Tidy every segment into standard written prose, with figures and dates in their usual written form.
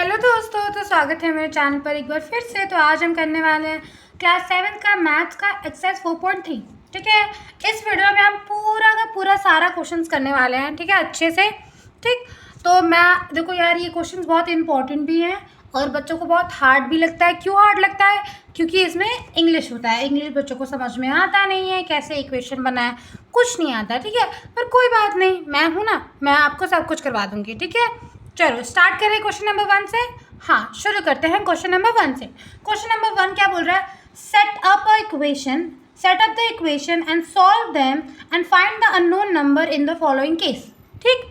Hello दोस्तों, तो स्वागत है मेरे चैनल पर एक बार फिर से। तो आज हम करने वाले हैं क्लास 7 का मैथ्स का एक्सरसाइज 4.3। ठीक है, इस वीडियो में हम पूरा का पूरा सारा क्वेश्चंस करने वाले हैं। ठीक है, अच्छे से। ठीक, तो मैं देखो यार, ये क्वेश्चंस बहुत इंपॉर्टेंट भी हैं और बच्चों को बहुत हार्ड भी लगता है। क्यों हार्ड लगता है? क्योंकि इसमें इंग्लिश होता है। इंग्लिश बच्चों को समझ में आता नहीं है, कैसे इक्वेशन बनाए, कुछ नहीं आता। ठीक है, पर कोई बात नहीं, मैं हूँ ना, मैं आपको सब कुछ करवा दूँगी। ठीक है, चलो स्टार्ट करें क्वेश्चन नंबर 1 से। हाँ, शुरू करते हैं क्वेश्चन नंबर 1 से। क्वेश्चन नंबर 1 क्या बोल रहा है? Set up the equation and solve them and find the unknown number in the following case. ठीक,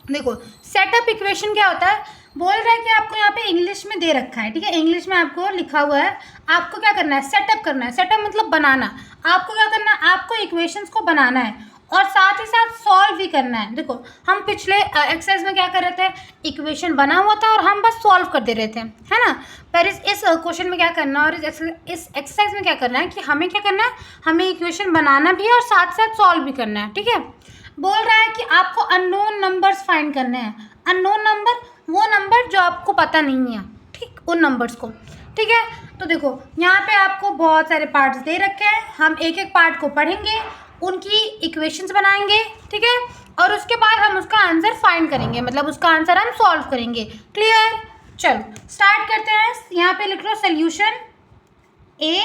देखो सेटअप इक्वेशन क्या होता है, बोल रहा है कि आपको यहाँ पे इंग्लिश में दे रखा है। ठीक है, इंग्लिश में आपको लिखा हुआ है, आपको क्या करना है? सेटअप करना है। सेटअप मतलब बनाना। आपको क्या करना है? आपको इक्वेशंस को बनाना है और साथ ही साथ सॉल्व भी करना है। देखो, हम पिछले एक्सरसाइज में क्या कर रहे थे? इक्वेशन बना हुआ था और हम बस सॉल्व कर दे रहे थे, है ना। पर इस क्वेश्चन में क्या करना है और इस एक्सरसाइज में क्या करना है कि हमें क्या करना है? हमें इक्वेशन बनाना भी है और साथ साथ सॉल्व भी करना है। ठीक है, बोल रहा है कि आपको अननोन नंबर्स फाइंड करने हैं। अननोन नंबर वो नंबर जो आपको पता नहीं है। ठीक, उन नंबर्स को। ठीक है, तो देखो यहाँ पे आपको बहुत सारे पार्ट्स दे रखे हैं। हम एक एक पार्ट को पढ़ेंगे, उनकी इक्वेशंस बनाएंगे। ठीक है, और उसके बाद हम उसका आंसर फाइंड करेंगे, मतलब उसका आंसर हम सॉल्व करेंगे। क्लियर? चलो स्टार्ट करते हैं। यहाँ पे लिख लो सोल्यूशन ए।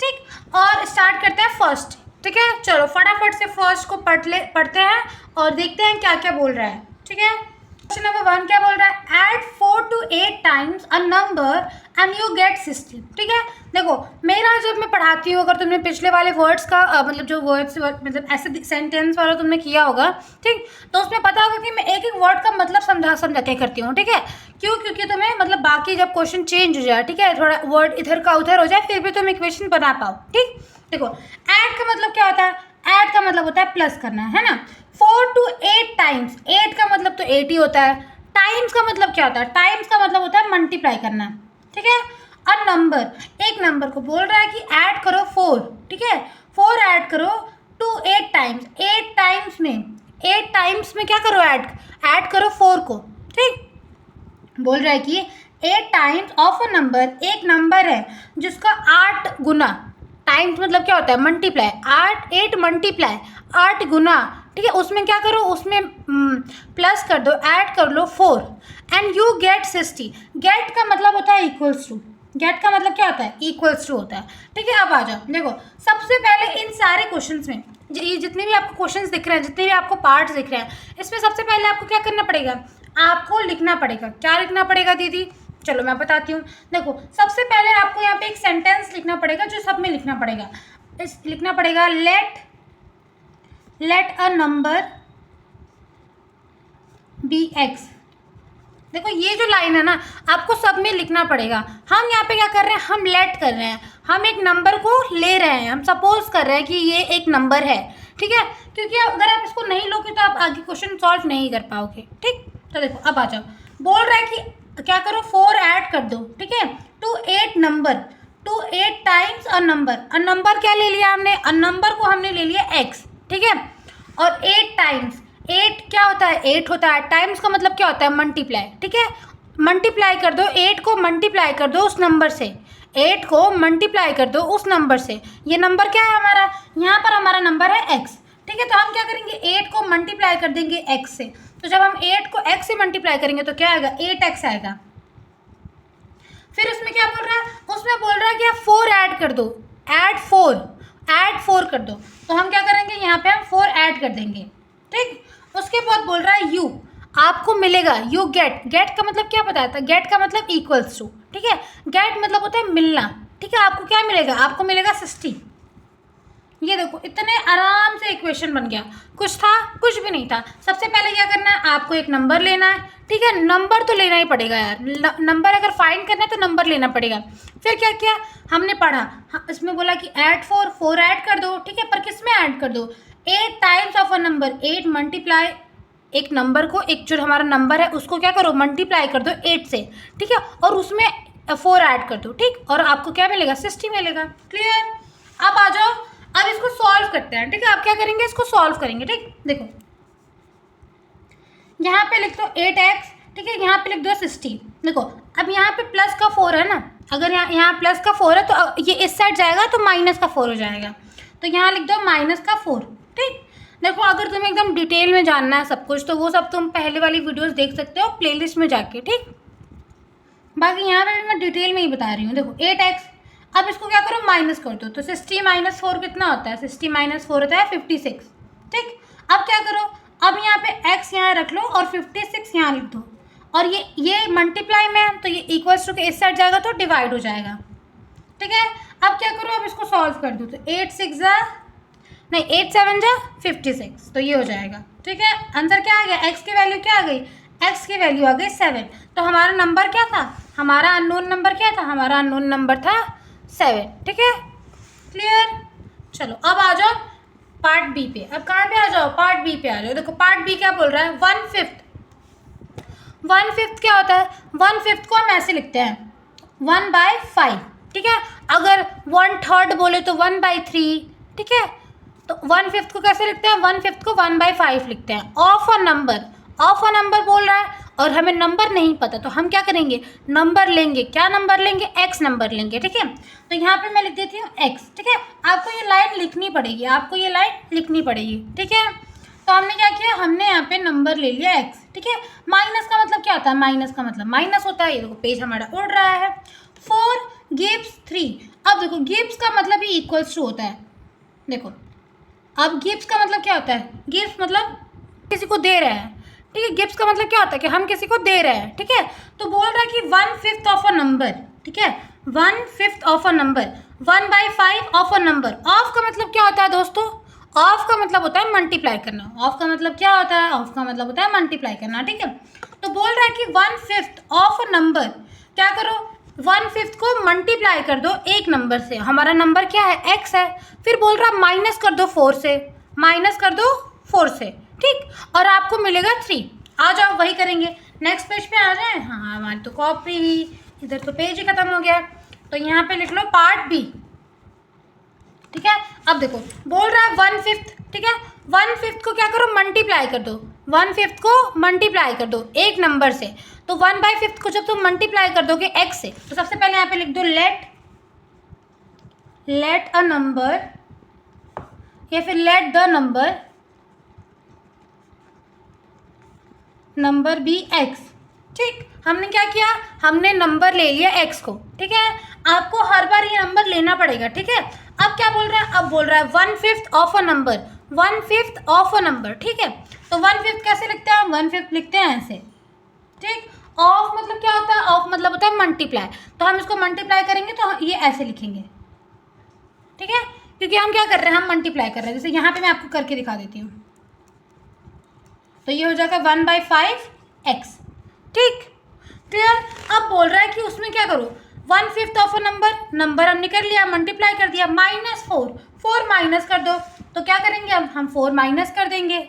ठीक, और स्टार्ट करते हैं फर्स्ट। ठीक है, चलो फटाफट से फर्स्ट को पढ़ते हैं और देखते हैं क्या क्या बोल रहा है। ठीक है, क्वेश्चन नंबर 1 क्या बोल रहा है? Add 4 to 8 times a number and you get 60। ठीक है, देखो मेरा जब मैं पढ़ाती हूँ, अगर तुमने पिछले वाले वर्ड्स का मतलब जो वर्ड्स मतलब ऐसे सेंटेंस वाला तुमने किया होगा, ठीक, तो उसमें पता होगा कि मैं एक एक वर्ड का मतलब समझा के करती हूँ। ठीक है, क्यों? क्योंकि तुम्हें मतलब बाकी जब क्वेश्चन चेंज हो जाए, ठीक है, थोड़ा वर्ड इधर का उधर हो जाए, फिर भी तुम इक्वेशन बना पाओ। ठीक, देखो ऐड का मतलब क्या होता है? ऐड का मतलब होता है प्लस करना, है ना। 4 to 8 टाइम्स, 8 का मतलब तो 8 ही होता है। टाइम्स का मतलब क्या होता है? टाइम्स का मतलब होता है मल्टीप्लाई करना। ठीक है, और नंबर, एक नंबर को बोल रहा है कि ऐड करो 4। ठीक है, 4 ऐड करो टू 8 टाइम्स। 8 टाइम्स में क्या करो? ऐड करो 4 को। ठीक, बोल रहा है कि 8 टाइम्स ऑफ अ नंबर, एक नंबर है जिसका 8 गुना, टाइम्स मतलब क्या होता है? मल्टीप्लाई। 8 मल्टीप्लाई 8 गुना। ठीक है, उसमें क्या करो? उसमें प्लस कर दो, ऐड कर लो 4 एंड यू गेट 60। गेट का मतलब होता है इक्वल्स टू। गेट का मतलब क्या होता है? इक्वल्स टू होता है। ठीक है, अब आ जाओ। देखो सबसे पहले इन सारे क्वेश्चंस में ये जितने भी आपको क्वेश्चंस दिख रहे हैं, जितने भी आपको पार्ट्स दिख रहे हैं, इसमें सबसे पहले आपको क्या करना पड़ेगा? आपको लिखना पड़ेगा। क्या लिखना पड़ेगा दीदी? चलो मैं बताती हूँ। देखो सबसे पहले आपको यहाँ पे एक सेंटेंस लिखना पड़ेगा जो सब में लिखना पड़ेगा। लिखना पड़ेगा let a number be x. देखो ये जो लाइन है ना, आपको सब में लिखना पड़ेगा। हम यहाँ पे क्या कर रहे हैं? हम लेट कर रहे हैं, हम एक नंबर को ले रहे हैं, हम सपोज कर रहे हैं कि ये एक नंबर है। ठीक है, क्योंकि अगर आप इसको नहीं लोगे तो आप आगे क्वेश्चन सॉल्व नहीं कर पाओगे। ठीक, तो देखो अब आ जाओ। बोल रहा है कि क्या करो? 4 ऐड कर दो। ठीक है, टू 8 टाइम्स अ नंबर क्या ले लिया हमने? अ नंबर को हमने ले लिया एक्स। ठीक है, और 8 टाइम्स, 8 क्या होता है? 8 होता है। टाइम्स का मतलब क्या होता है? मल्टीप्लाई। ठीक है, मल्टीप्लाई कर दो, 8 को मल्टीप्लाई कर दो उस नंबर से। 8 को मल्टीप्लाई कर दो उस नंबर से। ये नंबर क्या है हमारा? यहाँ पर हमारा नंबर है x। ठीक है, तो हम क्या करेंगे? 8 को मल्टीप्लाई कर देंगे x से। तो जब हम 8 को x से मल्टीप्लाई करेंगे तो क्या आएगा? 8x आएगा। फिर उसमें क्या बोल रहा है? उसमें बोल रहा है कि आप 4 ऐड कर दो। ऐड 4 कर दो। तो हम क्या करेंगे? यहाँ पे हम 4 ऐड कर देंगे। ठीक, उसके बाद बोल रहा है यू, आपको मिलेगा, यू गेट का मतलब क्या बताया था? गेट का मतलब इक्वल्स टू। ठीक है, गेट मतलब होता है मिलना। ठीक है, आपको क्या मिलेगा? आपको मिलेगा 60। ये देखो इतने आराम से इक्वेशन बन गया। कुछ था? कुछ भी नहीं था। सबसे पहले क्या करना है? आपको एक नंबर लेना है। ठीक है, नंबर तो लेना ही पड़ेगा यार, नंबर अगर फाइंड करना है तो नंबर लेना पड़ेगा। फिर क्या किया हमने? पढ़ा। हाँ, इसमें बोला कि ऐड 4 ऐड कर दो। ठीक है, पर किस में ऐड कर दो? 8 times of a number. 8 multiply, एक नंबर को, एक जो हमारा नंबर है उसको क्या करो? मल्टीप्लाई कर दो 8 से। ठीक है, और उसमें 4 ऐड कर दो। ठीक, और आपको क्या मिलेगा? 60 मिलेगा। क्लियर? अब आ जाओ, अब इसको सॉल्व करते हैं। ठीक है, आप क्या करेंगे? इसको सॉल्व करेंगे। ठीक, देखो यहाँ पे लिख दो 8x ठीक है, यहाँ पे लिख दो 60। देखो अब यहाँ पे प्लस का 4 है ना, अगर यहाँ प्लस का 4 है तो ये इस साइड जाएगा तो माइनस का 4 हो जाएगा, तो यहाँ लिख दो माइनस का 4। ठीक, देखो अगर तुम्हें एकदम डिटेल में जानना है सब कुछ तो वो सब तुम पहले वाली वीडियोस देख सकते हो प्लेलिस्ट में जाके। ठीक, बाकी यहाँ पे मैं डिटेल में ही बता रही हूँ। देखो 8x, अब इसको क्या करो माइनस कर दो, तो 60 माइनस 4 कितना होता है, 60 माइनस 4 होता है 56। ठीक, अब क्या करो, अब यहाँ पे x यहाँ रख लो और 56 यहाँ लिख दो, और ये मल्टीप्लाई में है तो ये इक्वल्स टू के इस साइड जाएगा तो डिवाइड हो जाएगा। ठीक है, अब क्या करो, अब इसको सॉल्व कर दो, तो 8 7 जा 56, तो ये हो जाएगा। ठीक है, आंसर क्या आ गया, x की वैल्यू क्या आ गई, x की वैल्यू आ गई 7। तो हमारा नंबर क्या था, हमारा अननोन नंबर क्या था, हमारा अननोन नंबर था 7। ठीक है, क्लियर। चलो अब आ जाओ पार्ट बी पे। अब कहाँ पे आ जाओ, पार्ट बी पे आ जाओ। देखो पार्ट बी क्या बोल रहा है, 1/5 क्या होता है, 1/5 को हम ऐसे लिखते हैं 1/5। ठीक है, अगर 1/3 बोले तो 1/3। ठीक है, तो 1/5 को कैसे लिखते हैं, 1/5 को 1/5 लिखते हैं। ऑफ अ नंबर बोल रहा है और हमें नंबर नहीं पता, तो हम क्या करेंगे, नंबर लेंगे। क्या नंबर लेंगे, x नंबर लेंगे। ठीक है, तो यहाँ पे मैं लिख देती हूँ x। ठीक है, आपको ये लाइन लिखनी पड़ेगी, ठीक है। तो हमने क्या किया, हमने यहाँ पे नंबर ले लिया x। ठीक है, माइनस का मतलब क्या होता है, माइनस का मतलब माइनस होता है। ये देखो पेज हमारा उड़ रहा है। 4 gives 3। अब देखो गिव्स का मतलब ही इक्वल्स टू होता है। देखो अब गिव्स का मतलब क्या होता है, गिव्स मतलब किसी को दे रहे हैं। ठीक है, गिफ्ट्स का मतलब क्या होता है कि हम किसी को दे रहे हैं। ठीक है, तो बोल रहा है कि 1/5 ऑफ अ नंबर। ठीक है, 1/5 of a number, 1/5 of a number. Of का मतलब क्या होता है दोस्तों, ऑफ का मतलब होता है मल्टीप्लाई करना। ऑफ का मतलब क्या होता है, ऑफ का मतलब होता है मल्टीप्लाई करना। ठीक है, तो बोल रहा है कि 1/5 ऑफ अ नंबर, क्या करो 1/5 को मल्टीप्लाई कर दो एक नंबर से। हमारा नंबर क्या है, x है। फिर बोल रहा है माइनस कर दो 4 से। ठीक, और आपको मिलेगा 3। आ जाओ वही करेंगे, नेक्स्ट पेज पे आ जाए। हाँ हमारी तो कॉपी, इधर तो पेज ही खत्म हो गया। तो यहाँ पे लिख लो पार्ट बी। ठीक है, अब देखो बोल रहा है 1/5। ठीक है, 1/5 को क्या करो, मल्टीप्लाई कर दो। 1/5 को मल्टीप्लाई कर दो एक नंबर से। तो 1/5 को जब तुम मल्टीप्लाई कर दोगे x से, तो सबसे पहले यहाँ पे लिख दो लेट अ नंबर, या फिर let the number be x। ठीक, हमने क्या किया, हमने नंबर ले लिया x को। ठीक है, आपको हर बार ये नंबर लेना पड़ेगा। ठीक है, अब क्या बोल रहा है, अब बोल रहा है 1/5 of a number, 1/5 of a number. ठीक है, तो 1/5 कैसे लिखते हैं, 1/5 लिखते हैं ऐसे। ठीक, ऑफ मतलब क्या होता है, ऑफ मतलब होता है मल्टीप्लाई। तो हम इसको मल्टीप्लाई करेंगे तो ये ऐसे लिखेंगे। ठीक है, क्योंकि हम क्या कर रहे हैं, हम मल्टीप्लाई कर रहे हैं। जैसे यहाँ पे मैं आपको करके दिखा देती हूँ, तो ये हो जाएगा 1/5x। ठीक, क्लियर। अब बोल रहा है कि उसमें क्या करो, 1/5 ऑफ अ नंबर हमने कर लिया, मल्टीप्लाई कर दिया, -4 माइनस कर दो। तो क्या करेंगे, अब हम 4 माइनस कर देंगे।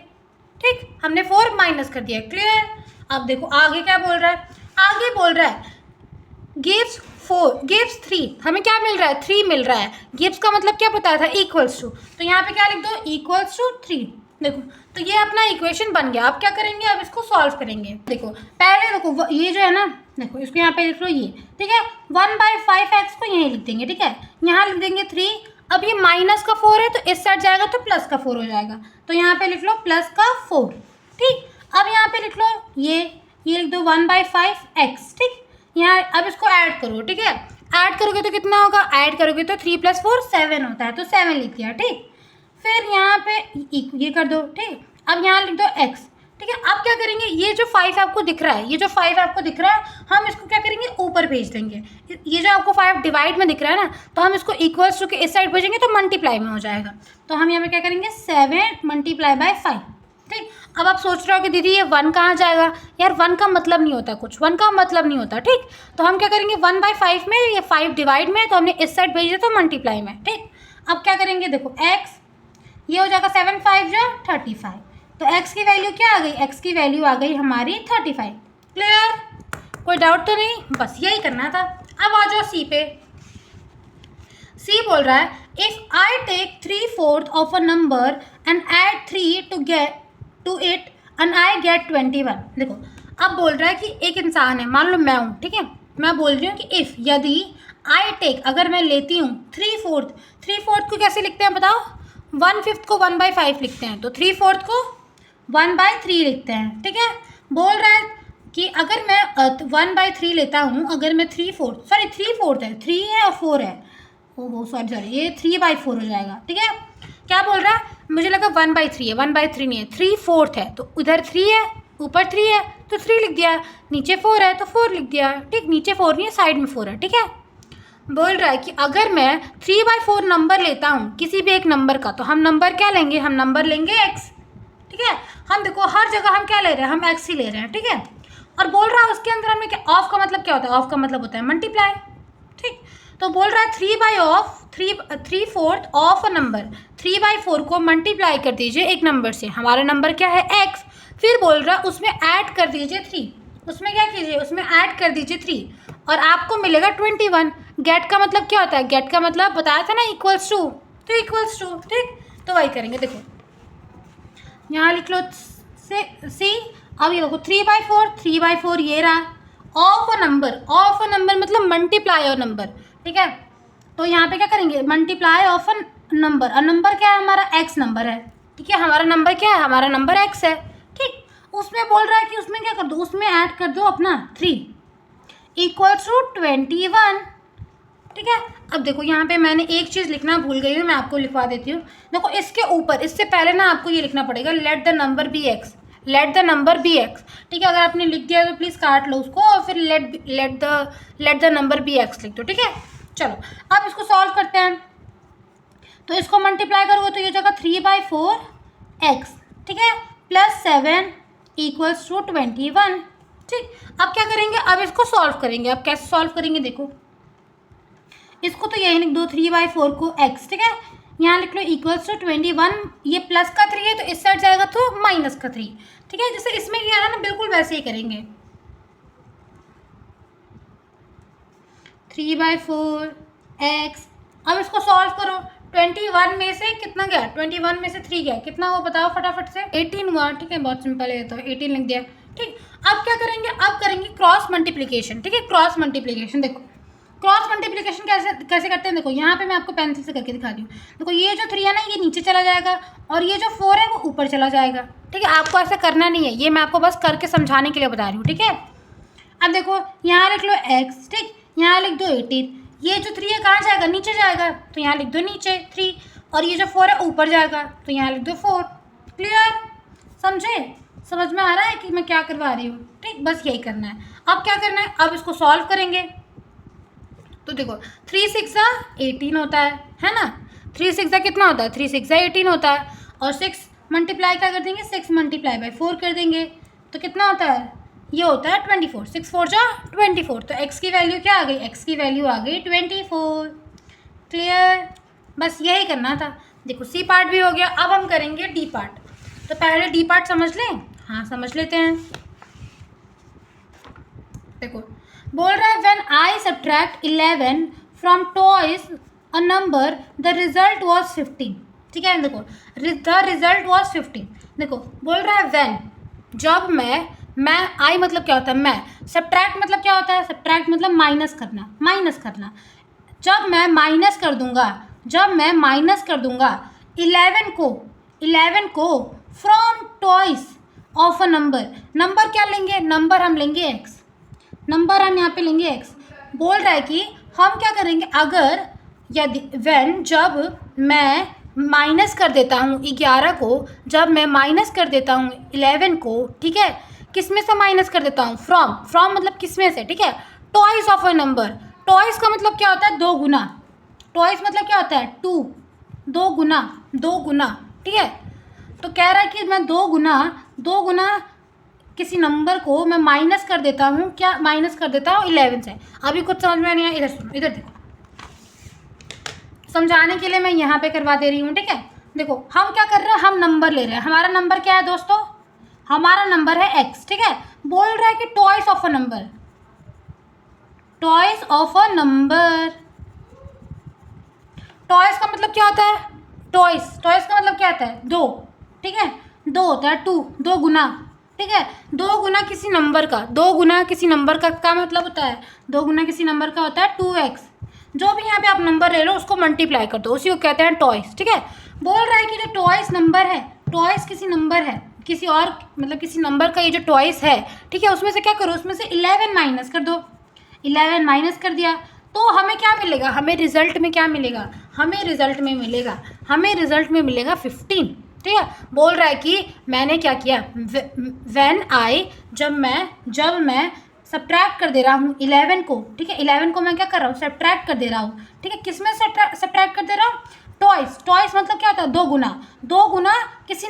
ठीक, हमने 4 माइनस कर दिया, क्लियर। अब देखो आगे क्या बोल रहा है, आगे बोल रहा है गिव्स 3। हमें क्या मिल रहा है, 3 मिल रहा है। गिव्स का मतलब क्या बताया था, इक्वल्स टू। तो यहाँ पे क्या लिख दो, इक्वल्स टू 3। देखो तो ये अपना इक्वेशन बन गया। अब क्या करेंगे, अब इसको सॉल्व करेंगे। देखो पहले देखो ये जो है ना, देखो इसको यहाँ पे लिख लो ये। ठीक है, 1/5x को यहीं लिख देंगे। ठीक है, यहाँ लिख देंगे 3। अब ये माइनस का 4 है तो इस साइड जाएगा तो प्लस का 4 हो जाएगा। तो यहाँ पे लिख लो प्लस का 4। ठीक, अब यहाँ पे लिख लो ये लिख दो 1/5x। ठीक, यहाँ अब इसको ऐड करो। ठीक है, ऐड करोगे तो कितना होगा, ऐड करोगे तो 3 + 4 7 होता है, तो 7 लिख दिया। ठीक, फिर यहाँ पे ये कर दो। ठीक, अब यहाँ लिख दो x। ठीक है, अब क्या करेंगे, ये जो 5 आपको दिख रहा है, हम इसको क्या करेंगे, ऊपर भेज देंगे। ये जो आपको 5 डिवाइड में दिख रहा है ना, तो हम इसको इक्वल्स टू के इस साइड भेजेंगे तो मल्टीप्लाई में हो जाएगा। तो हम यहाँ पे क्या करेंगे, 7 × 5। ठीक, अब आप सोच रहे हो कि दीदी ये 1 कहाँ जाएगा, यार 1 का मतलब नहीं होता कुछ, 1 का मतलब नहीं होता। ठीक, तो हम क्या करेंगे, 1/5 में, ये 5 डिवाइड में, तो हमने इस साइड भेज दिया तो मल्टीप्लाई में। ठीक, अब क्या करेंगे, देखो x, ये हो जाएगा 7 × 5 = 35। तो x की वैल्यू क्या आ गई, x की वैल्यू आ गई हमारी 35। क्लियर, कोई डाउट तो नहीं, बस यही करना था। अब आ जाओ सी पे। सी बोल रहा है if I take 3/4 of a number and add 3 to it and I get 21। देखो अब बोल रहा है कि एक इंसान है, मान लो मैं हूँ, ठीक है, मैं बोल रही हूँ कि इफ़, यदि आई टेक, अगर मैं लेती हूँ 3/4 को कैसे लिखते हैं बताओ? 1/5 को 1/5 लिखते हैं, तो 3/4 को 1/3 लिखते हैं, ठीक है। बोल रहा है कि अगर मैं 1/3 लेता हूँ, अगर मैं 3/4 है, 3 है और 4 है, ओहो सॉरी ये 3/4 हो जाएगा, ठीक है। क्या बोल रहा है? मुझे लगा 1/3 है, 1/3 नहीं है, 3/4 है, तो उधर 3 है, ऊपर 3 है तो 3 लिख दिया, नीचे 4 है तो 4 लिख दिया, ठीक। नीचे 4 नहीं है, साइड में 4 है, ठीक है। बोल रहा है कि अगर मैं 3/4 नंबर लेता हूँ किसी भी एक नंबर का, तो हम नंबर क्या लेंगे? हम नंबर लेंगे x, ठीक है। हम देखो हर जगह हम क्या ले रहे हैं? हम x ही ले रहे हैं, ठीक है। और बोल रहा है उसके अंदर हमें क्या, ऑफ का मतलब क्या होता है? ऑफ का मतलब होता है मल्टीप्लाई, ठीक। तो बोल रहा है 3/4 ऑफ अ नंबर, 3/4 को मल्टीप्लाई कर दीजिए एक नंबर से, हमारा नंबर क्या है? x। फिर बोल रहा है उसमें ऐड कर दीजिए 3, उसमें क्या कीजिए? उसमें ऐड कर दीजिए 3 और आपको मिलेगा 21। गेट का मतलब क्या होता है? गेट का मतलब बताया था ना, इक्वल्स टू, तो इक्वल्स टू, ठीक। तो वही करेंगे, देखो यहाँ लिख लो सी। अब ये देखो 3/4 ये रहा, ऑफ अ नंबर मतलब मल्टीप्लाई ऑफ नंबर, ठीक है। तो यहाँ पे क्या करेंगे? मल्टीप्लाई ऑफ अ नंबर, और नंबर क्या है? हमारा एक्स नंबर है, ठीक है। हमारा नंबर क्या है? हमारा नंबर एक्स है, ठीक। उसमें बोल रहा है कि उसमें क्या कर दो? उसमें ऐड कर दो अपना 3 इक्वल्स टू 21, ठीक है। अब देखो यहाँ पे मैंने एक चीज़ लिखना भूल गई हूँ, मैं आपको लिखवा देती हूँ। देखो इसके ऊपर, इससे पहले ना आपको ये लिखना पड़ेगा, let the number be x, let the number be x, ठीक है। अगर आपने लिख दिया तो प्लीज़ काट लो उसको और फिर let the number be x लिख दो, ठीक है। चलो अब इसको सॉल्व करते हैं। तो इसको मल्टीप्लाई करोगे तो ये जगह 3/4x, ठीक है, प्लस 7 इक्वल्स टू 21, ठीक। अब क्या करेंगे? अब इसको सॉल्व करेंगे। अब कैसे सॉल्व करेंगे? देखो इसको तो यही लिख दो, 3/4 को x, ठीक है। यहाँ लिख लो इक्वल्स टू 21, ये प्लस का 3 है तो इस साइड जाएगा तो माइनस का 3, ठीक है। जैसे इसमें किया था ना, बिल्कुल वैसे ही करेंगे। 3/4x, अब इसको सॉल्व करो। 21 में से कितना गया? 21 में से 3 गया, कितना वो बताओ फटाफट से? 18 हुआ, ठीक है। बहुत सिंपल है, तो 18 लिख दिया, ठीक। अब क्या करेंगे? अब करेंगे क्रॉस मल्टीप्लिकेशन, ठीक है। क्रॉस मल्टीप्लिकेशन, देखो क्रॉस मल्टीप्लिकेशन कैसे करते हैं? देखो यहाँ पे मैं आपको पेंसिल से करके दिखा दी हूँ। देखो ये जो 3 है ना, ये नीचे चला जाएगा और ये जो 4 है वो ऊपर चला जाएगा, ठीक है। आपको ऐसा करना नहीं है, ये मैं आपको बस करके समझाने के लिए बता रही हूँ, ठीक है। अब देखो यहाँ लिख लो x, ठीक, यहाँ लिख दो 18, ये जो 3 है कहाँ जाएगा? नीचे जाएगा, तो यहाँ लिख दो नीचे 3, और ये जो 4 है ऊपर जाएगा, तो यहाँ लिख दो 4। क्लियर? समझे? समझ में आ रहा है कि मैं क्या करवा रही हूँ? ठीक, बस यही करना है। अब क्या करना है? अब इसको सॉल्व करेंगे। तो देखो 3 6 18 होता है ना। 3 6 कितना होता है? 3 6 18 होता है, और 6 मल्टीप्लाई क्या कर देंगे? 6 मल्टीप्लाई बाई 4 कर देंगे, तो कितना होता है? ये होता है 24। 6 4 जा 24, तो x की वैल्यू क्या आ गई? x की वैल्यू आ गई 24। क्लियर? बस यही करना था। देखो सी पार्ट भी हो गया, अब हम करेंगे डी पार्ट। तो पहले डी पार्ट समझ लें। हाँ समझ लेते हैं। देखो बोल रहा है when I subtract 11 from toys a number the result was 15, ठीक है। देखो द रिजल्ट वाज 15। देखो बोल रहा है व्हेन, जब मैं आई मतलब क्या होता है? मैं। सब्ट्रैक्ट मतलब क्या होता है? सब्ट्रैक्ट मतलब माइनस करना। जब मैं माइनस कर दूंगा 11 को from toys of a number क्या लेंगे? नंबर हम लेंगे x, नंबर हम यहाँ पे लेंगे x। बोल रहा है कि हम क्या करेंगे? अगर यदि व्हेन, जब मैं माइनस कर देता हूँ 11 को, जब मैं माइनस कर देता हूँ 11 को, ठीक है, किस में से माइनस कर देता हूँ? फ्रॉम मतलब किस में से, ठीक है, twice of a number. Twice का मतलब क्या होता है? 2 गुना। टॉइस मतलब क्या होता है? 2, 2 गुना, ठीक है। तो कह रहा है कि मैं 2 गुना किसी नंबर को मैं माइनस कर देता हूँ। क्या माइनस कर देता हूँ? 11 से। अभी कुछ समझ में नहीं आया? इधर सुनो, इधर देखो, समझाने के लिए मैं यहाँ पे करवा दे रही हूँ, ठीक है। देखो हम क्या कर रहे हैं? हम नंबर ले रहे हैं। हमारा नंबर क्या है दोस्तों? हमारा नंबर है x, ठीक है। बोल रहा है कि twice of a number, twice of a number. Twice का मतलब क्या होता है? टॉइस का मतलब क्या होता है? 2, ठीक है, 2 होता है 2, 2 गुना, ठीक है। 2 गुना किसी नंबर का, 2 गुना किसी नंबर का मतलब होता है, 2 गुना किसी नंबर का होता है 2x। जो भी यहाँ पे आप नंबर ले लो उसको मल्टीप्लाई कर दो, उसी को कहते हैं टॉइस। ठीक है, बोल रहा है कि जो टॉइस नंबर है, टॉइस किसी नंबर है, किसी और मतलब किसी नंबर का ये जो टॉइस है, ठीक है, उसमें से क्या करो, उसमें से 11 माइनस कर दो। 11 माइनस कर दिया तो हमें क्या मिलेगा, हमें रिजल्ट में क्या मिलेगा, हमें रिजल्ट में मिलेगा 15। ठीक है, बोल रहा है कि मैंने क्या किया, व्हेन आई, जब मैं सब्ट्रैक्ट कर दे रहा हूँ 11 को। ठीक है, 11 को मैं क्या कर रहा हूँ, सब्ट्रैक्ट कर दे रहा हूँ। ठीक है, किस में सब्ट्रैक्ट कर दे रहा हूँ, टॉइस मतलब क्या होता है, 2 गुना, 2 गुना किसी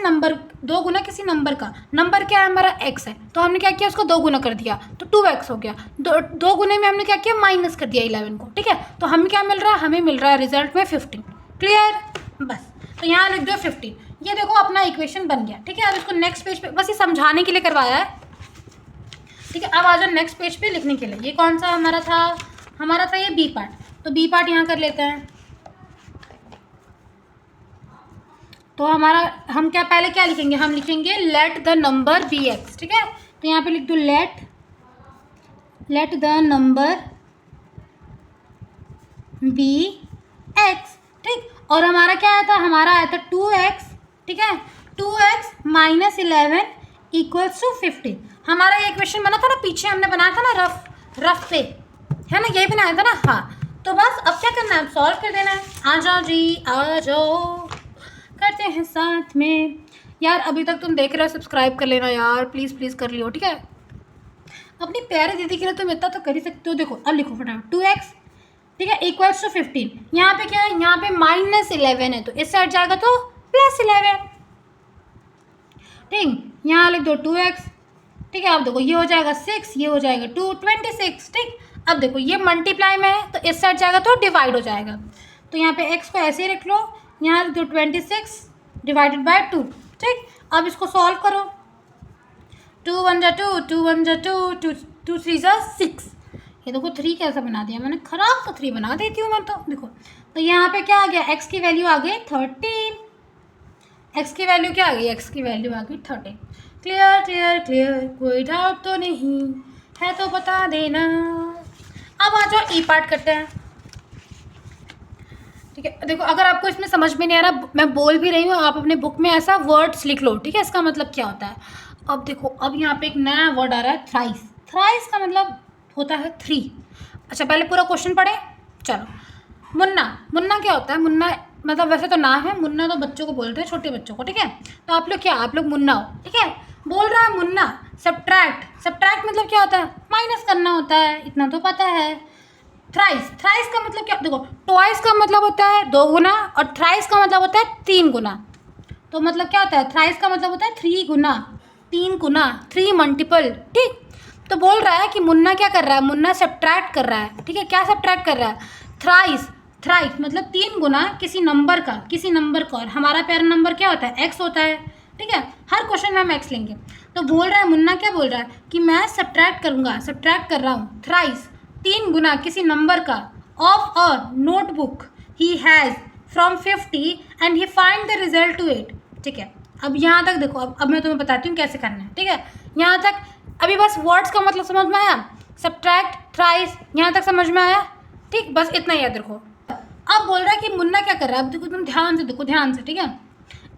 नंबर का। नंबर क्या है हमारा, x है, तो हमने क्या किया, उसको 2 गुना कर दिया तो 2x हो गया। 2 गुने में हमने क्या किया, माइनस कर दिया 11 को। ठीक है, तो हमें क्या मिल रहा है, हमें मिल रहा है रिजल्ट में 15। क्लियर, बस तो यहाँ लिख दो 15। ये देखो अपना इक्वेशन बन गया। ठीक है, अब इसको नेक्स्ट पेज पे, बस ये समझाने के लिए करवाया है। ठीक है, अब आ जाओ नेक्स्ट पेज पे लिखने के लिए। ये कौन सा हमारा था ये बी पार्ट, तो बी पार्ट यहाँ कर लेते हैं। तो हम पहले क्या लिखेंगे, हम लिखेंगे let the number be x. ठीक है, तो यहाँ पे लिख दो let the number be x. ठीक, और हमारा क्या आया था, हमारा आया था 2x। ठीक है, 2x माइनस 11 इक्वल्स टू 15। हमारा ये इक्वेशन बना था ना, पीछे हमने बनाया था ना रफ पे, है ना, यही बनाया था ना। हाँ, तो बस अब क्या करना है, सॉल्व कर देना है। आ जाओ जी, आ जाओ, करते हैं साथ में। यार अभी तक तुम देख रहे हो, सब्सक्राइब कर लेना यार, प्लीज़ प्लीज़ कर लियो। ठीक है, अपनी प्यारी दीदी के लिए तुम इतना तो कर ही सकते हो। देखो अब लिखो फटाफट, 2x, ठीक है, इक्वल्स टू 15। यहाँ पे क्या है, यहाँ पे माइनस 11 है, तो इस साइड जाएगा तो प्लस 11। ठीक, यहाँ लिख दो 2x। ठीक है, अब देखो ये हो जाएगा 6, ये हो जाएगा 2, 26। ठीक, अब देखो ये मल्टीप्लाई में है तो इस साइड जाएगा तो डिवाइड हो जाएगा, तो यहाँ पे x को ऐसे ही रख लो, यहाँ लिख दो 26 डिवाइडेड बाय 2। ठीक, अब इसको सॉल्व करो, 2 1 जा 2, 2 1 जा 2, 2 3 जा 6। ये देखो 3 कैसा बना दिया मैंने, ख़राब तो 3 बना देती हूँ मैं तो। देखो तो यहाँ पे क्या आ गया, x की वैल्यू आ गई 13। x की वैल्यू क्या आ गई, x की वैल्यू आ गई 13। क्लियर क्लियर क्लियर, कोई डाउट तो नहीं है तो बता देना। अब आ जाओ ई पार्ट करते हैं। ठीक है, देखो अगर आपको इसमें समझ में नहीं आ रहा, मैं बोल भी रही हूँ, आप अपने बुक में ऐसा वर्ड्स लिख लो। ठीक है, इसका मतलब क्या होता है। अब देखो, अब यहाँ पे एक नया वर्ड आ रहा है, थ्राइस। थ्राइस का मतलब होता है 3। अच्छा, पहले पूरा क्वेश्चन पढ़े, चलो। मुन्ना क्या होता है, मुन्ना मतलब वैसे तो ना है, मुन्ना तो बच्चों को बोलते हैं, छोटे बच्चों को। ठीक है, तो आप लोग मुन्ना हो। ठीक है, बोल रहा है मुन्ना सब्ट्रैक्ट मतलब क्या होता है, माइनस करना होता है, इतना तो पता है। थ्राइस का मतलब क्या, देखो ट्वाइस का मतलब होता है 2 गुना और थ्राइस का मतलब होता है 3 गुना। तो मतलब क्या होता है, थ्राइस का मतलब होता है 3 गुना, 3 गुना, 3 मल्टीपल। ठीक, तो बोल रहा है कि मुन्ना क्या कर रहा है, मुन्ना सब्ट्रैक्ट कर रहा है। ठीक है, क्या सब्ट्रैक्ट कर रहा है, थ्राइस मतलब 3 गुना किसी नंबर का, और हमारा प्यारा नंबर क्या होता है, x होता है। ठीक है, हर क्वेश्चन में हम x लेंगे। तो बोल रहा है मुन्ना, क्या बोल रहा है कि मैं सब्ट्रैक्ट कर रहा हूँ थ्राइस, 3 गुना किसी नंबर का, of a notebook he has from 50 and he find the result to 8। ठीक है, अब यहाँ तक देखो, अब मैं तुम्हें बताती हूँ कैसे करना है। ठीक है, यहाँ तक अभी बस वर्ड्स का मतलब समझ में आया, सब्ट्रैक्ट, थ्राइस, यहाँ तक समझ में आया। ठीक, बस इतना ही याद रखो। अब बोल रहा है कि मुन्ना क्या कर रहा है, अब देखो तुम ध्यान से देखो, ठीक है,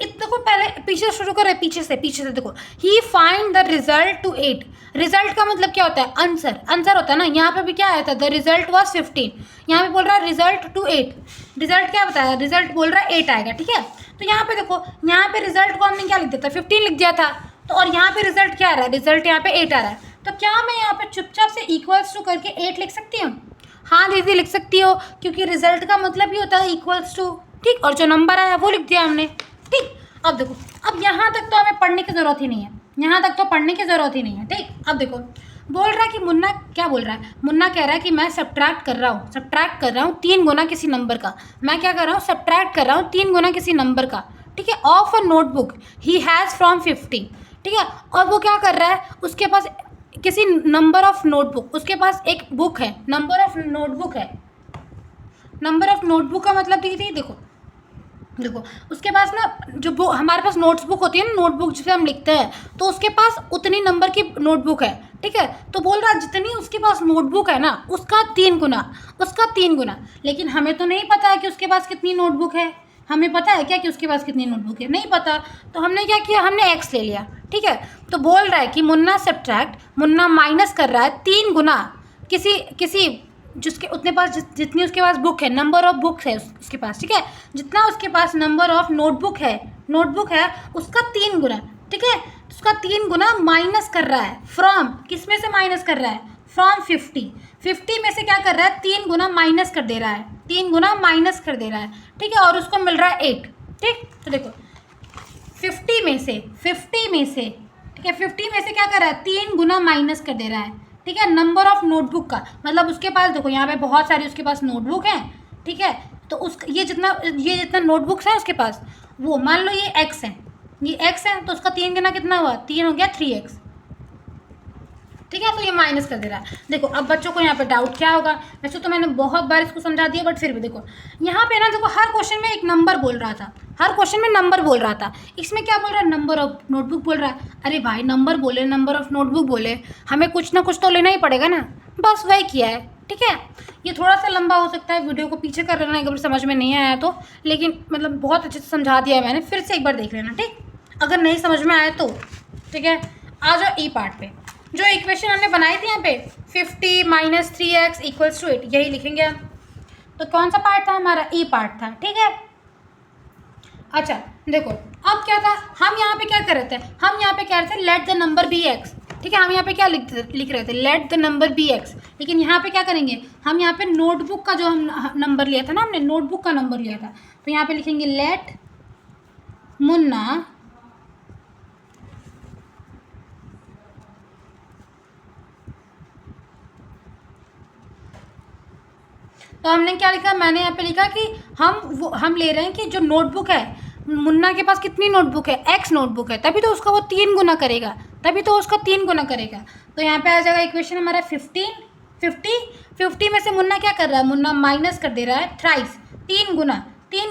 देखो पहले पीछे शुरू कर रहे हैं, पीछे से देखो, ही find the result to 8। Result का मतलब क्या होता है, आंसर होता है ना। यहाँ पे भी क्या आया था, द रिजल्ट वॉज 15, यहाँ पे बोल रहा है रिजल्ट टू 8। रिजल्ट क्या बताया, रिजल्ट बोल रहा है 8 आएगा। ठीक है, तो यहाँ पे देखो, यहाँ पे रिजल्ट को हमने क्या लिख दिया था, 15 लिख दिया था, तो और यहाँ पे रिजल्ट क्या आ रहा है, रिजल्ट यहाँ पे 8 आ रहा है। तो क्या मैं यहाँ पे चुपचाप से इक्वल्स टू करके 8 लिख सकती हूँ, हाँ दीदी लिख सकती हो, क्योंकि रिजल्ट का मतलब ही होता है इक्वल्स टू। ठीक, और जो नंबर आया वो लिख दिया हमने। ठीक, अब देखो, अब यहाँ तक तो हमें पढ़ने की ज़रूरत ही नहीं है। ठीक, अब देखो, बोल रहा है कि मुन्ना क्या बोल रहा है, मुन्ना कह रहा है कि मैं सब्ट्रैक्ट कर रहा हूँ 3 गुना किसी नंबर का। मैं क्या कर रहा हूँ, सब्ट्रैक्ट कर रहा हूँ 3 गुना किसी नंबर का। ठीक है, of a notebook he has from 50। ठीक है, और वो क्या कर रहा है, उसके पास किसी नंबर ऑफ नोटबुक, उसके पास एक बुक है, नंबर ऑफ नोटबुक का मतलब दीदी देखो, देखो उसके पास ना जो हमारे पास नोट्सबुक होती है ना, नोटबुक जिसे हम लिखते हैं, तो उसके पास उतनी नंबर की नोटबुक है, ठीक है। तो बोल रहा है जितनी उसके पास नोटबुक है ना उसका 3 गुना, उसका 3 गुना। लेकिन हमें तो नहीं पता है कि उसके पास कितनी नोटबुक है। हमें पता है क्या कि उसके पास कितनी नोटबुक है? नहीं पता। तो हमने क्या किया, हमने एक्स ले लिया, ठीक है। तो बोल रहा है कि मुन्ना सब्ट्रैक्ट, मुन्ना माइनस कर रहा है 3 गुना किसी किसी जिसके उतने पास जितनी उसके पास बुक है, नंबर ऑफ बुक्स है उसके पास, ठीक है। जितना उसके पास नंबर ऑफ नोटबुक है उसका 3 गुना, ठीक है। उसका 3 गुना माइनस कर रहा है फ्रॉम, किस में से माइनस कर रहा है? फ्रॉम 50 में से क्या कर रहा है? 3 गुना माइनस कर दे रहा है, 3 गुना माइनस कर दे रहा है, ठीक है। और उसको मिल रहा है 8, ठीक। तो देखो 50 में से ठीक है, 50 में से क्या कर रहा है? 3 गुना माइनस कर दे रहा है, ठीक है। नंबर ऑफ नोटबुक का मतलब उसके पास देखो यहाँ पे बहुत सारी उसके पास नोटबुक हैं, ठीक है। तो उस ये जितना नोटबुक्स है उसके पास, वो मान लो ये एक्स है, ये एक्स है, तो उसका 3 गुना कितना हुआ? 3 हो गया 3x, ठीक है। तो ये माइनस कर दे रहा है। देखो अब बच्चों को यहाँ पे डाउट क्या होगा? वैसे तो मैंने बहुत बार इसको समझा दिया, बट फिर भी देखो यहाँ पे ना, देखो हर क्वेश्चन में एक नंबर बोल रहा था, हर क्वेश्चन में नंबर बोल रहा था। इसमें क्या बोल रहा है? नंबर ऑफ नोटबुक बोल रहा है। अरे भाई नंबर बोले, नंबर ऑफ नोटबुक बोले, हमें कुछ ना कुछ तो लेना ही पड़ेगा ना, बस वही किया है, ठीक है। ये थोड़ा सा लंबा हो सकता है, वीडियो को पीछे कर लेना अगर समझ में नहीं आया तो, लेकिन मतलब बहुत अच्छे से समझा दिया है मैंने, फिर से एक बार देख लेना, ठीक। अगर नहीं समझ में आया तो, ठीक है। आ जाओ ई पार्ट पे। जो इक्वेशन हमने बनाई थी यहाँ पे 50 माइनस 3x इक्वल्स टू 8, यही लिखेंगे हम। तो कौन सा पार्ट था हमारा? ई पार्ट था, ठीक है। अच्छा देखो अब क्या था, हम यहाँ पे क्या कर रहे थे? हम यहाँ पे कह रहे थे let the number be x, ठीक है। हम यहाँ पे क्या लिख रहे थे? Let the number be x. लेकिन यहाँ पे क्या करेंगे हम? यहाँ पे नोटबुक का जो हम नंबर लिया था ना, हमने नोटबुक का नंबर लिया था, तो यहाँ पे लिखेंगे लेट मुन्ना तो हमने क्या लिखा? मैंने यहाँ पे लिखा कि हम ले रहे हैं कि जो नोटबुक है, मुन्ना के पास कितनी नोटबुक है? एक्स नोटबुक है, तभी तो उसका वो 3 गुना करेगा, तभी तो उसका 3 गुना करेगा। तो यहाँ पे आ जाएगा इक्वेशन हमारा 50 में से मुन्ना क्या कर रहा है? मुन्ना माइनस कर दे रहा है थ्राइस, 3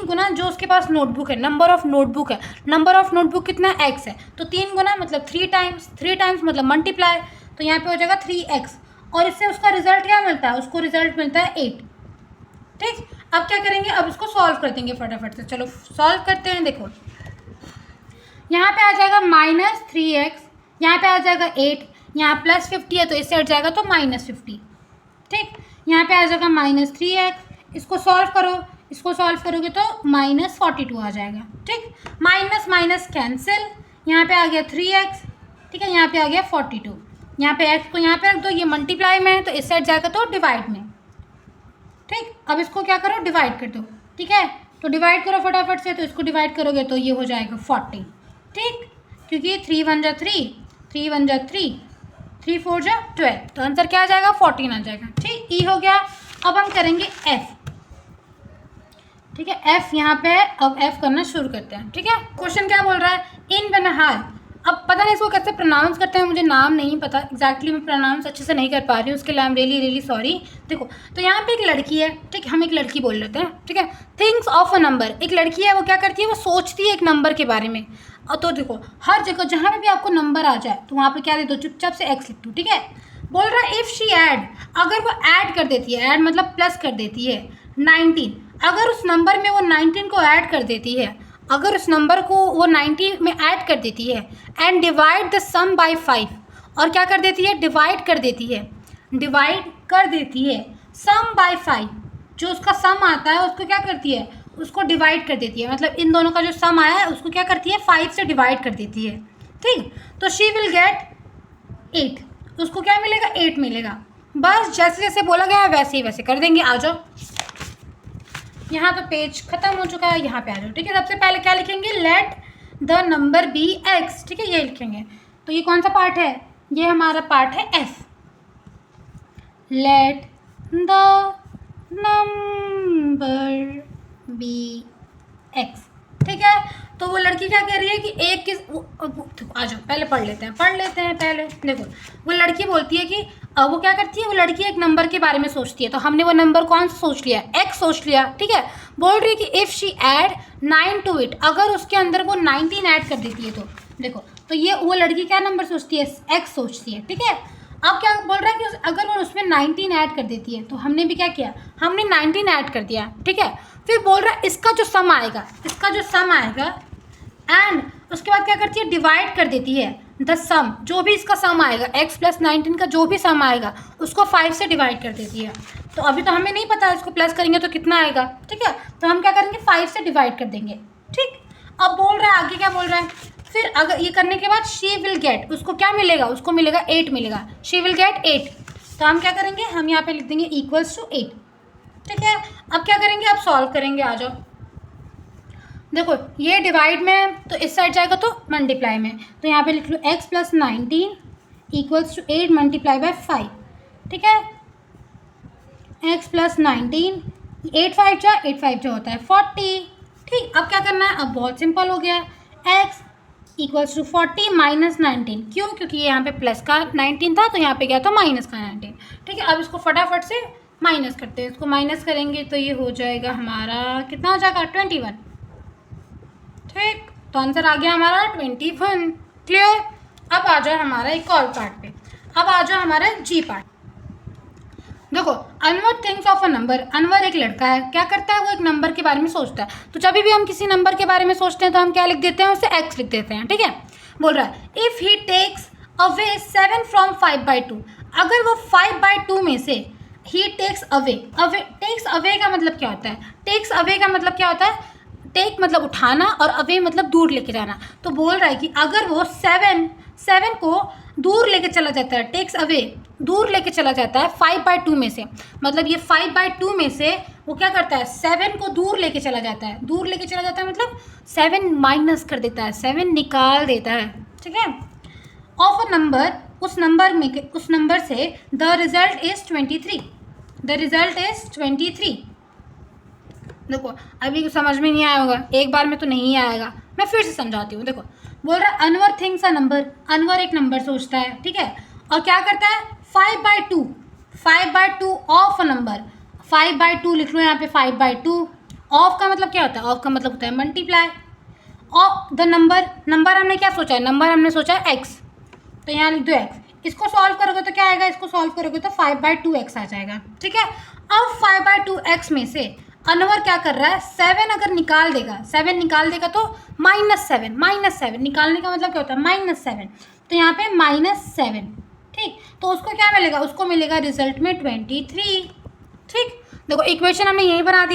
गुना जो उसके पास नोटबुक है, नंबर ऑफ नोटबुक है। नंबर ऑफ नोटबुक कितना? एक्स है, तो 3 गुना मतलब 3 टाइम्स मतलब मल्टीप्लाई, तो यहाँ पे हो जाएगा 3x। और इससे उसका रिजल्ट क्या मिलता है? उसको रिजल्ट मिलता है 8, ठीक। अब क्या करेंगे? अब इसको सॉल्व कर देंगे फटाफट से। चलो सॉल्व करते हैं। देखो यहाँ पे आ जाएगा -3x, यहाँ पे आ जाएगा 8, यहाँ +50 है तो इससे हट जाएगा तो -50, ठीक। यहाँ पे आ जाएगा -3x, इसको सॉल्व करो, इसको सॉल्व करोगे तो -42 आ जाएगा, ठीक। माइनस माइनस कैंसिल, यहाँ पे आ गया 3x, ठीक है। यहाँ पे आ गया 42, यहाँ पे x को यहाँ पे रख दो, ये मल्टीप्लाई में है तो इससे हट जाएगा तो डिवाइड में, ठीक। अब इसको क्या करो? डिवाइड कर दो, ठीक है। तो डिवाइड करो फटाफट से, तो इसको डिवाइड करोगे तो ये हो जाएगा 40, ठीक। क्योंकि 3 1 जा 3, 3 1 जा 3, 3 4 जा 12, तो आंसर क्या आ जाएगा? 14 आ जाएगा, ठीक। ई हो गया। अब हम करेंगे एफ, ठीक है। एफ यहाँ पे है, अब एफ करना शुरू करते हैं, ठीक है। क्वेश्चन क्या बोल रहा है? इन बेनहाल, अब पता नहीं इसको कैसे प्रोनाउंस करते हैं, मुझे नाम नहीं पता एग्जैक्टली, मैं प्रोनाउंस अच्छे से नहीं कर पा रही हूँ, उसके लिए I am really really sorry. देखो तो यहाँ पे एक लड़की है, ठीक, हम एक लड़की बोल लेते हैं, ठीक है। थिंक्स ऑफ अ नंबर, एक लड़की है, वो क्या करती है? वो सोचती है एक नंबर के बारे में। और तो देखो हर जगह जहाँ पे भी आपको नंबर आ जाए तो वहाँ पे क्या दे दो? चुपचाप से एक्स लिख दो, ठीक है। बोल रहा है इफ़ शी ऐड, अगर वो ऐड कर देती है, ऐड मतलब प्लस कर देती है 19, अगर उस नंबर में वो 19 को ऐड कर देती है, अगर उस नंबर को वो 90 में ऐड कर देती है, and divide the sum by 5, और क्या कर देती है? डिवाइड कर देती है, डिवाइड कर देती है सम बाय 5, जो उसका सम आता है उसको क्या करती है? उसको डिवाइड कर देती है, मतलब इन दोनों का जो सम आया है उसको क्या करती है? 5 से डिवाइड कर देती है, ठीक। तो शी विल गेट 8, उसको क्या मिलेगा? 8 मिलेगा। बस जैसे जैसे बोला गया है वैसे ही वैसे कर देंगे। आ जाओ, यहाँ तो पेज खत्म हो चुका है, यहाँ पे आ जाओ, ठीक है। सबसे पहले क्या लिखेंगे? Let the number be x, ठीक है, ये लिखेंगे। तो ये कौन सा पार्ट है? ये हमारा पार्ट है F. Let the number be x, ठीक है। तो वो लड़की क्या कह रही है कि एक किस आ जाओ पहले पढ़ लेते हैं पहले। देखो वो लड़की बोलती है कि वो क्या करती है, वो लड़की एक नंबर के बारे में सोचती है। तो हमने वो नंबर कौन सा सोच लिया, एक्स सोच लिया, ठीक है। बोल रही है कि if she add 9 to it, अगर उसके अंदर वो 19 ऐड कर देती है तो देखो, तो ये वो लड़की क्या नंबर सोचती है, एक्स सोचती है, ठीक है। अब क्या बोल रहा है कि अगर वो उसमें 19 ऐड कर देती है, तो हमने भी क्या किया, हमने 19 ऐड कर दिया, ठीक है। फिर बोल रहा है इसका जो सम आएगा एंड उसके बाद क्या करती है, डिवाइड कर देती है द सम, जो भी इसका सम आएगा x + 19 का जो भी सम आएगा उसको 5 से डिवाइड कर देती है। तो अभी तो हमें नहीं पता इसको प्लस करेंगे तो कितना आएगा, ठीक है। तो हम क्या करेंगे, 5 से डिवाइड कर देंगे, ठीक। अब बोल रहा है आगे क्या बोल रहा है, फिर अगर ये करने के बाद शी विल गेट, उसको क्या मिलेगा, उसको मिलेगा 8 मिलेगा, शी विल गेट 8। तो हम क्या करेंगे, हम यहाँ पे लिख देंगे = 8, ठीक है। अब क्या करेंगे, अब सॉल्व करेंगे, आ जाओ। देखो ये डिवाइड में है तो इस साइड जाएगा तो मल्टीप्लाई में, तो यहाँ पे लिख लो x + 19 = 8 मल्टीप्लाई बाय 5, ठीक है। x + 19 8 5 जो होता है 40, ठीक। अब क्या करना है, अब बहुत सिंपल हो गया, x = 40 - 19, क्यों, क्योंकि ये यहाँ पे प्लस का 19 था तो यहाँ पे गया तो माइनस का 19, ठीक है। अब इसको फटाफट से माइनस करते हैं, इसको माइनस करेंगे तो ये हो जाएगा हमारा, कितना हो जाएगा, 21, ठीक। तो आंसर आ गया हमारा 21, क्लियर। अब आ जाओ हमारा एक और पार्ट पे, अब आ जाओ हमारा जी पार्ट। देखो Anwar thinks of a number, Anwar एक लड़का है, क्या करता है, वो एक नंबर के बारे में सोचता है। तो जब भी हम किसी नंबर के बारे में सोचते हैं तो हम क्या लिख देते हैं, उसे x लिख देते हैं, ठीक है। बोल रहा है if he takes away 7 from 5/2, अगर वो 5/2 में से he takes away, takes away का मतलब क्या होता है, टेक्स अवे का मतलब क्या होता है, टेक मतलब उठाना और अवे मतलब दूर लेके जाना। तो बोल रहा है कि अगर वो 7 को दूर लेके चला जाता है, टेक्स अवे दूर लेके चला जाता है 5/2 में से, मतलब ये 5/2 में से वो क्या करता है, 7 को दूर लेके चला जाता है, दूर लेके चला जाता है मतलब 7 माइनस कर देता है, 7 निकाल देता है, ठीक है। ऑफ अ नंबर, उस नंबर से द रिजल्ट इज़ 23। देखो अभी समझ में नहीं आया होगा, एक बार में तो नहीं आएगा, मैं फिर से समझाती हूँ। देखो बोल रहा है Anwar thinks a number, Anwar एक नंबर सोचता है, ठीक है, और क्या करता है, 5/2 ऑफ अ नंबर, 5/2 लिख लो यहाँ पे, 5/2 ऑफ का मतलब क्या होता है, ऑफ का मतलब होता है multiply of the number, number हमने क्या सोचा है, नंबर हमने सोचा है x, तो यहाँ लिख दो x। इसको सॉल्व करोगे तो क्या आएगा, इसको सॉल्व करोगे तो 5/2x आ जाएगा, ठीक है। अब 5/2x में से अनवर क्या कर रहा है, 7 अगर निकाल देगा, 7 निकाल देगा तो -7 निकालने का मतलब क्या होता है, -7, तो यहाँ पे -7, ठीक। तो उसको क्या मिलेगा, उसको मिलेगा रिजल्ट में 23, ठीक। देखो इक्वेशन हमने यही बना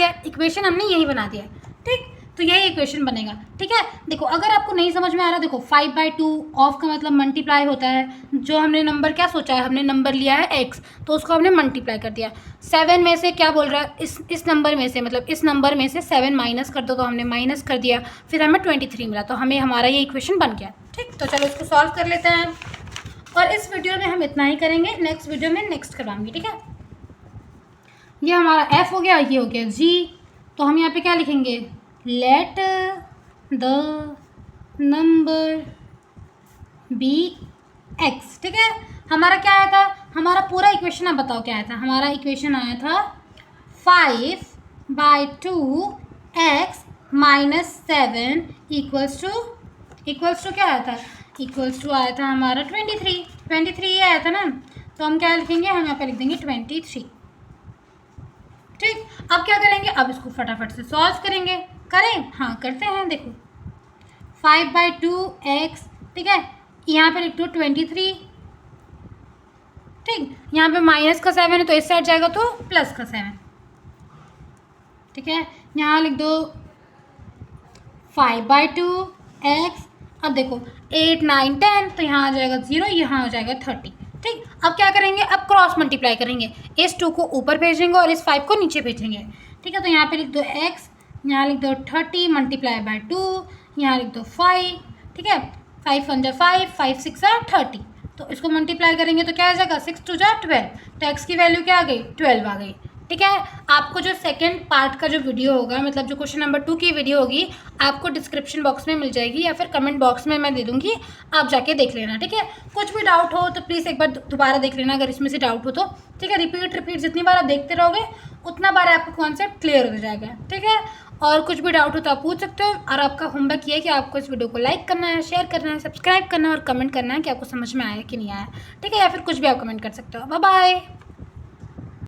दिया, ठीक। तो यही इक्वेशन बनेगा, ठीक है। देखो अगर आपको नहीं समझ में आ रहा, देखो 5/2 ऑफ का मतलब मल्टीप्लाई होता है, जो हमने नंबर क्या सोचा है, हमने नंबर लिया है x, तो उसको हमने मल्टीप्लाई कर दिया। 7 में से क्या बोल रहा है, इस नंबर में से, मतलब इस नंबर में से 7 माइनस कर दो, तो हमने माइनस कर दिया, फिर हमें 23 मिला, तो हमें हमारा ये इक्वेशन बन गया, ठीक। तो चलो इसको सॉल्व कर लेते हैं, और इस वीडियो में हम इतना ही करेंगे, नेक्स्ट वीडियो में नेक्स्ट करवाऊंगी, ठीक है। ये हमारा f हो गया, ये हो गया g, तो हम यहाँ पे क्या लिखेंगे, let the number be x, ठीक है। हमारा क्या आया था, हमारा पूरा इक्वेशन आप बताओ क्या आया था, हमारा इक्वेशन आया था 5/2x - 7 इक्वल्स टू क्या आया था, इक्वल्स टू आया था हमारा 23 ये आया था ना। तो हम क्या लिखेंगे, हम यहाँ पे लिख देंगे 23, ठीक। अब क्या करेंगे, अब इसको फटाफट से सॉल्व करेंगे, करें, हाँ करते हैं। देखो 5/2x, ठीक है, यहाँ पे लिख दो 23, ठीक। यहाँ पे माइनस का 7 है तो इस साइड जाएगा तो प्लस का 7, ठीक है। यहाँ लिख दो 5/2x, अब देखो 8 9 10, तो यहाँ आ जाएगा 0, यहाँ हो जाएगा 30, ठीक। अब क्या करेंगे, अब क्रॉस मल्टीप्लाई करेंगे, इस 2 को ऊपर भेजेंगे और इस 5 को नीचे भेजेंगे, ठीक है। तो यहाँ पे लिख दो x, यहाँ लिख दो 30 × 2, यहाँ लिख दो 5, ठीक है। 5 × 5, 5 6 30, तो इसको मल्टीप्लाई करेंगे तो क्या आ जाएगा, 6 2 12, तो x की वैल्यू क्या आ गई, 12 आ गई, ठीक है। आपको जो सेकंड पार्ट का जो वीडियो होगा, मतलब जो क्वेश्चन नंबर 2 की वीडियो होगी, आपको डिस्क्रिप्शन बॉक्स में मिल जाएगी या फिर कमेंट बॉक्स में मैं दे दूँगी, आप जाके देख लेना, ठीक है। कुछ भी डाउट हो तो प्लीज़ एक बार दोबारा देख लेना अगर इसमें से डाउट हो तो, ठीक है। रिपीट जितनी बार आप देखते रहोगे उतना बार आपका कॉन्सेप्ट क्लियर हो जाएगा, ठीक है। और कुछ भी डाउट हो तो आप पूछ सकते हो। और आपका होमवर्क ये है कि आपको इस वीडियो को लाइक करना है, शेयर करना है, सब्सक्राइब करना है और कमेंट करना है कि आपको समझ में आया कि नहीं आया, ठीक है। या फिर कुछ भी आप कमेंट कर सकते हो। Bye bye.